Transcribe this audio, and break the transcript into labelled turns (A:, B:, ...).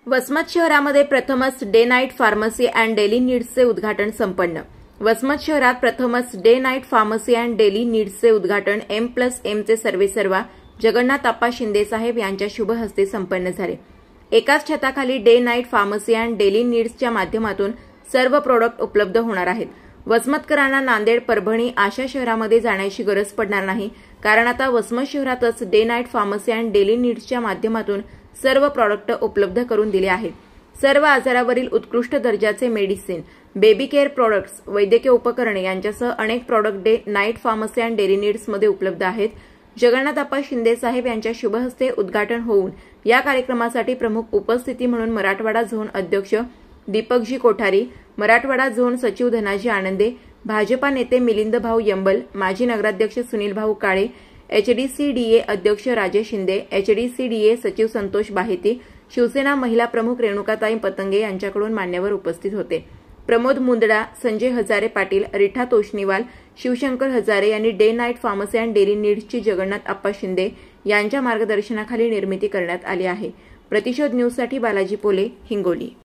A: वसमत शहरामध्ये प्रथमच day night pharmacy and daily नीड्सचे उद्घाटन संपन्न। वसमत शहरात प्रथमच day night pharmacy and daily नीड्सचे उद्घाटन M+Mचे सर्वेसर्वा जगन्नाथ अप्पा शिंदे साहेब यांच्या शुभ हस्ते संपन्न झाले। एकाच छताखाली day night pharmacy and daily नीड्सच्या माध्यमातून सर्व प्रोडक्ट उपलब्ध होणार आहेत। वसमतकरांना नांदेड, परभणी अशा शहरामध्ये जाण्याची गरज पडणार नाही, कारण आता वसमत शहरातच day night pharmacy and daily नीड्सच्या माध्यमातून सर्व प्रॉडक्ट उपलब्ध करून दिले आहेत। सर्व आजारावरील उत्कृष्ट दर्जाचे मेडिसिन, बेबी केअर प्रॉडक्ट्स, वैद्यकीय उपकरणे यांच्यासह अनेक product day night pharmacy and daily नीड्समध्ये उपलब्ध आहेत। जगन्नाथ अप्पा शिंदे साहेब यांच्या शुभ हस्ते उद्घाटन होऊन या कार्यक्रमासाठी प्रमुख उपस्थिती म्हणून मराठवाडा झोन अध्यक्ष दीपकजी कोठारी, मराठवाडा झोन सचिव धनाजी आनंदे, भाजपा नेते मिलिंद भाऊ यंबल, माजी नगराध्यक्ष सुनील भाऊ काळे, HDCDA अध्यक्ष राजेश शिंदे, HDCDA सचिव संतोष बाहेती, शिवसेना महिला प्रमुख रेणुकाताई पतंगे यांच्याकडून मान्यवर उपस्थित होते। प्रमोद मुंदडा, संजय हजारे पाटील, रिठा तोष्णीवाल, शिवशंकर हजारे यांनी day night pharmacy and daily नीड्सची जगन्नाथ अप्पा शिंदे यांच्या मार्गदर्शनाखाली निर्मिती करण्यात आली आहे। प्रतिशोध न्यूजसाठी बालाजी पोले, हिंगोली।